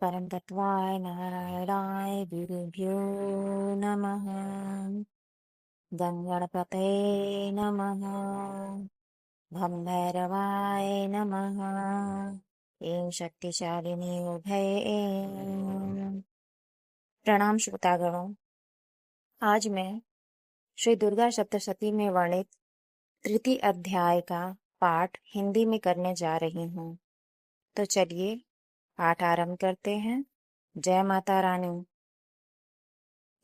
परम तत्वाय नारायणाय गुरुभ्यो नमः। गणपतये नमः। भं भैरवाय नमः। ऐं शक्तिशालिनी उभये ऐं। प्रणाम श्रोतागणों। आज मैं श्री दुर्गा सप्तशती में वर्णित तृतीय अध्याय का पाठ हिंदी में करने जा रही हूँ। तो चलिए पाठ आरंभ करते हैं। जय माता रानी।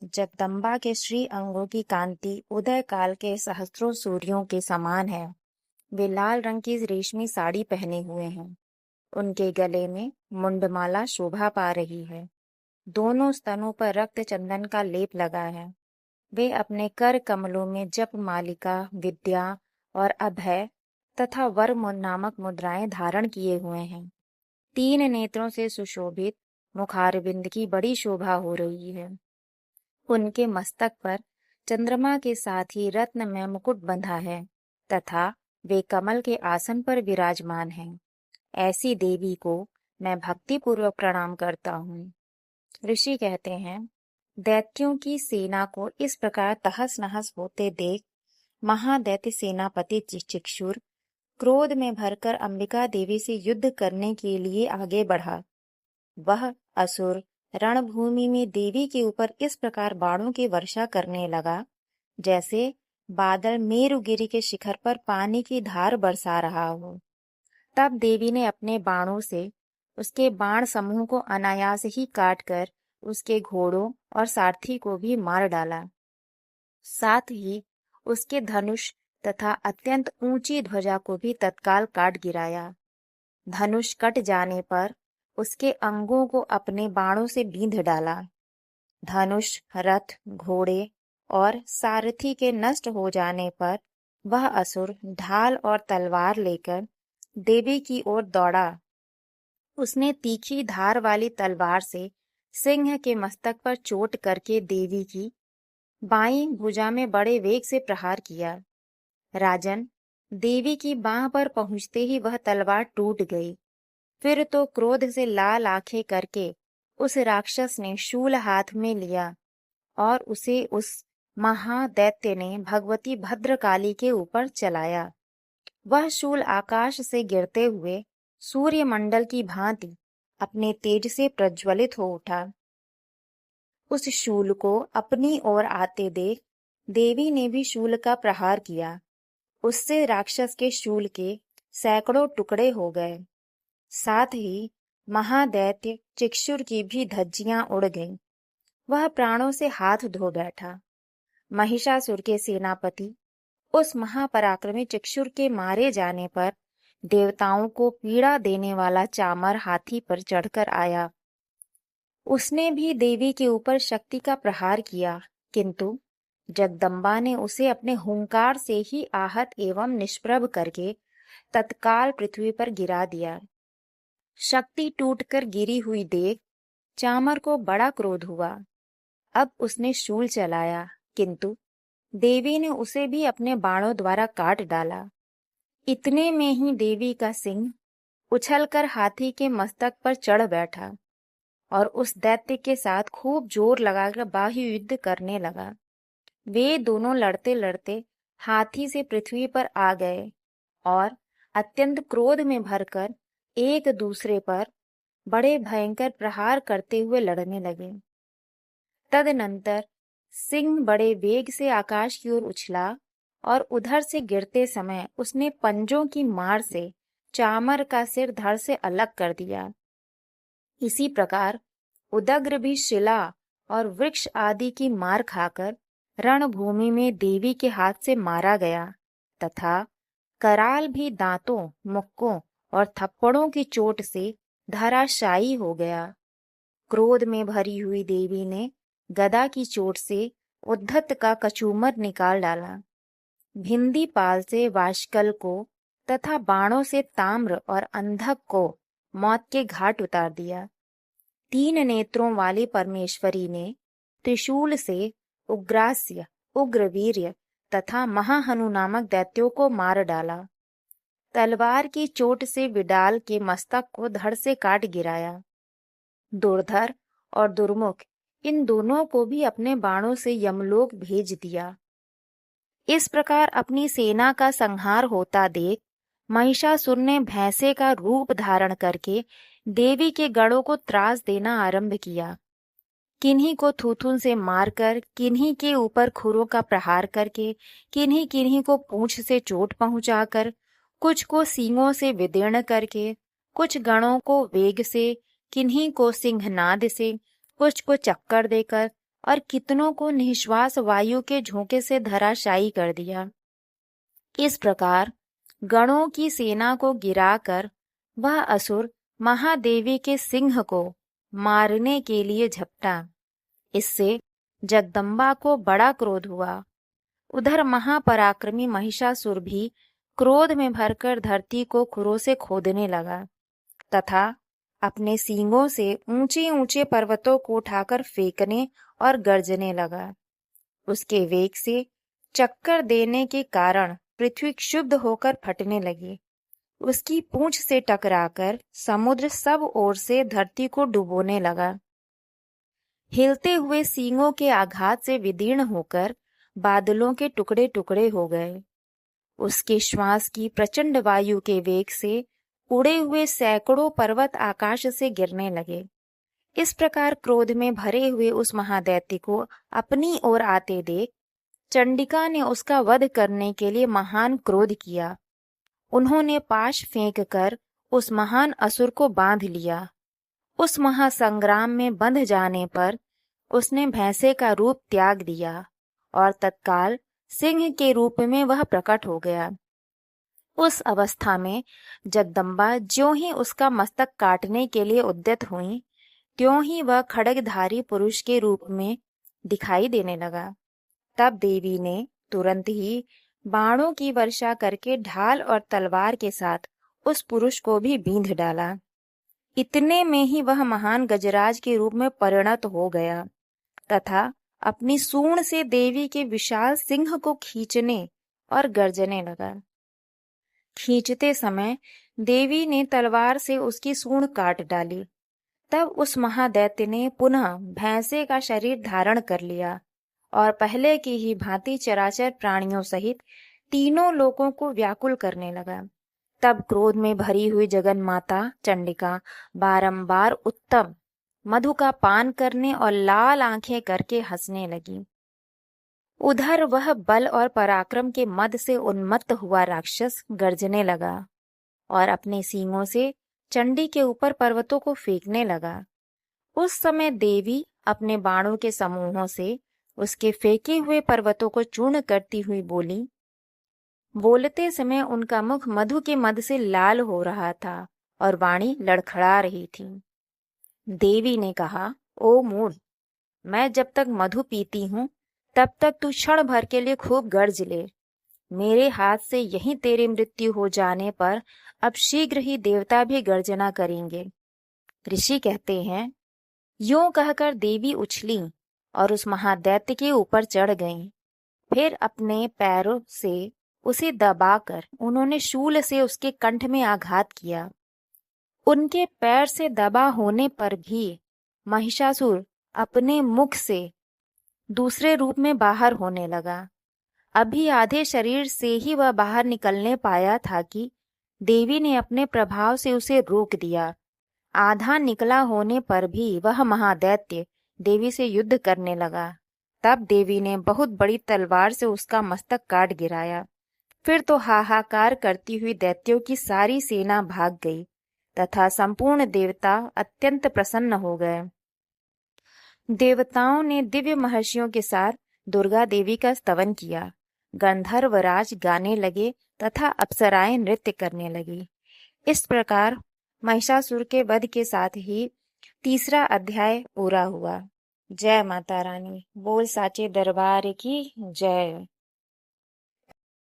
जगदम्बा के श्री अंगों की कांति उदय काल के सहस्त्रों सूर्यों के समान है। वे लाल रंग की रेशमी साड़ी पहने हुए हैं। उनके गले में मुंडमाला शोभा पा रही है। दोनों स्तनों पर रक्त चंदन का लेप लगा है। वे अपने कर कमलों में जप मालिका, विद्या और अभय तथा वर नामक मुद्राएं धारण किए हुए हैं। 3 नेत्रों से सुशोभित मुखारविंद की बड़ी शोभा हो रही है। उनके मस्तक पर चंद्रमा के साथ ही रत्न में मुकुट बंधा है तथा वे कमल के आसन पर विराजमान हैं। ऐसी देवी को मैं भक्ति पूर्वक प्रणाम करता हूँ। ऋषि कहते हैं, दैत्यों की सेना को इस प्रकार तहस नहस होते देख महादैत्य सेनापति चिक्षुर क्रोध में भरकर अंबिका देवी से युद्ध करने के लिए आगे बढ़ा। वह असुर रणभूमि में देवी के ऊपर इस प्रकार बाणों की वर्षा करने लगा जैसे बादल मेरुगिरी के शिखर पर पानी की धार बरसा रहा हो। तब देवी ने अपने बाणों से उसके बाण समूह को अनायास ही काटकर उसके घोड़ों और सारथी को भी मार डाला। साथ ही उसके धनुष तथा अत्यंत ऊंची ध्वजा को भी तत्काल काट गिराया। धनुष कट जाने पर उसके अंगों को अपने बाणों से बींध डाला। धनुष, रथ, घोड़े और सारथी के नष्ट हो जाने पर वह असुर ढाल और तलवार लेकर देवी की ओर दौड़ा। उसने तीखी धार वाली तलवार से सिंह के मस्तक पर चोट करके देवी की बाईं भुजा में बड़े वेग से प्रहार किया। राजन, देवी की बांह पर पहुंचते ही वह तलवार टूट गई। फिर तो क्रोध से लाल आंखें करके उस राक्षस ने शूल हाथ में लिया और उसे उस महादैत्य ने भगवती भद्रकाली के ऊपर चलाया। वह शूल आकाश से गिरते हुए सूर्यमंडल की भांति अपने तेज से प्रज्वलित हो उठा। उस शूल को अपनी ओर आते देख देवी ने भी शूल का प्रहार किया। उससे राक्षस के शूल के सैकड़ों टुकड़े हो गए। साथ ही महादैत्य चिक्षुर की भी धज्जियां उड़ गईं। वह प्राणों से हाथ धो बैठा। महिषासुर के सेनापति उस महापराक्रमी चिक्षुर के मारे जाने पर देवताओं को पीड़ा देने वाला चामर हाथी पर चढ़कर आया। उसने भी देवी के ऊपर शक्ति का प्रहार किया, किंतु जगदम्बा ने उसे अपने हुंकार से ही आहत एवं निष्प्रभ करके तत्काल पृथ्वी पर गिरा दिया। शक्ति टूटकर गिरी हुई देख चामर को बड़ा क्रोध हुआ। अब उसने शूल चलाया, किंतु देवी ने उसे भी अपने बाणों द्वारा काट डाला। इतने में ही देवी का सिंह उछलकर हाथी के मस्तक पर चढ़ बैठा और उस दैत्य के साथ खूब जोर लगाकर बाह्य युद्ध करने लगा। वे दोनों लड़ते लड़ते हाथी से पृथ्वी पर आ गए और अत्यंत क्रोध में भरकर एक दूसरे पर बड़े भयंकर प्रहार करते हुए लड़ने लगे। तदनंतर सिंह बड़े वेग से आकाश की ओर उछला और उधर से गिरते समय उसने पंजों की मार से चामर का सिर धड़ से अलग कर दिया। इसी प्रकार उदग्र भी शिला और वृक्ष आदि की मार खाकर रणभूमि में देवी के हाथ से मारा गया तथा कराल भी दांतों, मुक्कों और थप्पड़ों की चोट से धराशायी हो गया। क्रोध में भरी हुई देवी ने गदा की चोट से उद्धत का कचूमर निकाल डाला। भिंदी पाल से वाशकल को तथा बाणों से ताम्र और अंधक को मौत के घाट उतार दिया। 3 नेत्रों वाली परमेश्वरी ने त्रिशूल से उग्रास्य, उग्रवीर्य तथा महाहनु नामक दैत्यों को मार डाला। तलवार की चोट से विडाल के मस्तक को धड़ से काट गिराया। दुर्धर और दुर्मुख इन दोनों को भी अपने बाणों से यमलोक भेज दिया। इस प्रकार अपनी सेना का संहार होता देख महिषासुर ने भैंसे का रूप धारण करके देवी के गढ़ों को त्रास देना आरंभ किया। किन्हीं को थूथुन से मारकर, किन्हीं के ऊपर खुरों का प्रहार करके, किन्हीं किन्हीं को पूंछ से चोट पहुंचाकर, कुछ को सींगों से विदीर्ण करके, कुछ गणों को वेग से, किन्हीं को सिंहनाद से, कुछ को चक्कर देकर और कितनों को निश्वास वायु के झोंके से धराशायी कर दिया। इस प्रकार गणों की सेना को गिराकर वह असुर महादेवी के सिंह को मारने के लिए झपटा। इससे जगदम्बा को बड़ा क्रोध हुआ। उधर महापराक्रमी महिषासुर भी क्रोध में भरकर धरती को खुरों से खोदने लगा तथा अपने सींगों से ऊंचे ऊंचे पर्वतों को उठाकर फेंकने और गर्जने लगा। उसके वेग से चक्कर देने के कारण पृथ्वी क्षुब्ध होकर फटने लगी। उसकी पूंछ से टकराकर समुद्र सब ओर से धरती को डुबोने लगा। हिलते हुए सींगों के आघात से विदीर्ण होकर बादलों के टुकड़े टुकड़े हो गए। उसके श्वास की प्रचंड वायु के वेग से उड़े हुए सैकड़ों पर्वत आकाश से गिरने लगे। इस प्रकार क्रोध में भरे हुए उस महादैत्य को अपनी ओर आते देख चंडिका ने उसका वध करने के लिए महान क्रोध किया। उन्होंने पाश फेंक कर उस महान असुर को बांध लिया। उस महासंग्राम में बंध जाने पर उसने भैंसे का रूप त्याग दिया और तत्काल सिंह के रूप में वह प्रकट हो गया। उस अवस्था में जगदम्बा ज्यों ही उसका मस्तक काटने के लिए उद्यत हुई, त्यों ही वह खड्गधारी पुरुष के रूप में दिखाई देने लगा। तब देवी ने तुरंत ही बाणों की वर्षा करके ढाल और तलवार के साथ उस पुरुष को भी बींध डाला। इतने में ही वह महान गजराज के रूप में परिणत हो गया तथा अपनी सूंड से देवी के विशाल सिंह को खींचने और गर्जने लगा। खींचते समय देवी ने तलवार से उसकी सूंड काट डाली। तब उस महादैत्य ने पुनः भैंसे का शरीर धारण कर लिया और पहले की ही भांति चराचर प्राणियों सहित तीनों लोकों को व्याकुल करने लगा। तब क्रोध में भरी हुई जगन माता चंडिका बारंबार उत्तम मधु का पान करने और लाल आंखें करके हंसने लगी। उधर वह बल और पराक्रम के मद से उन्मत्त हुआ राक्षस गर्जने लगा और अपने सींगों से चंडी के ऊपर पर्वतों को फेंकने लगा। उस समय देवी अपने बाणों के समूहों से उसके फेंके हुए पर्वतों को चूर्ण करती हुई बोली। बोलते समय उनका मुख मधु के मद से लाल हो रहा था और वाणी लड़खड़ा रही थी। देवी ने कहा, ओ मूढ़, मैं जब तक मधु पीती हूँ तब तक तू क्षण भर के लिए खूब गर्ज ले। मेरे हाथ से यहीं तेरी मृत्यु हो जाने पर अब शीघ्र ही देवता भी गर्जना करेंगे। ऋषि कहते हैं, यूं कहकर देवी उछली और उस महादैत्य के ऊपर चढ़ गईं। फिर अपने पैरों से उसे दबाकर उन्होंने शूल से उसके कंठ में आघात किया। उनके पैर से दबा होने पर भी महिषासुर अपने मुख से दूसरे रूप में बाहर होने लगा। अभी आधे शरीर से ही वह बाहर निकलने पाया था कि देवी ने अपने प्रभाव से उसे रोक दिया। आधा निकला होने पर भी वह महादैत्य देवी से युद्ध करने लगा। तब देवी ने बहुत बड़ी तलवार से उसका मस्तक काट गिराया। फिर तो हाहाकार करती हुई दैत्यों की सारी सेना भाग गई तथा संपूर्ण देवता अत्यंत प्रसन्न हो गए। देवताओं ने दिव्य महर्षियों के साथ दुर्गा देवी का स्तवन किया। गंधर्वराज गाने लगे तथा अप्सराएं नृत्य करने लगी। इस प्रकार महिषासुर के वध के साथ ही तीसरा अध्याय पूरा हुआ। जय माता रानी। बोल साचे दरबार की जय।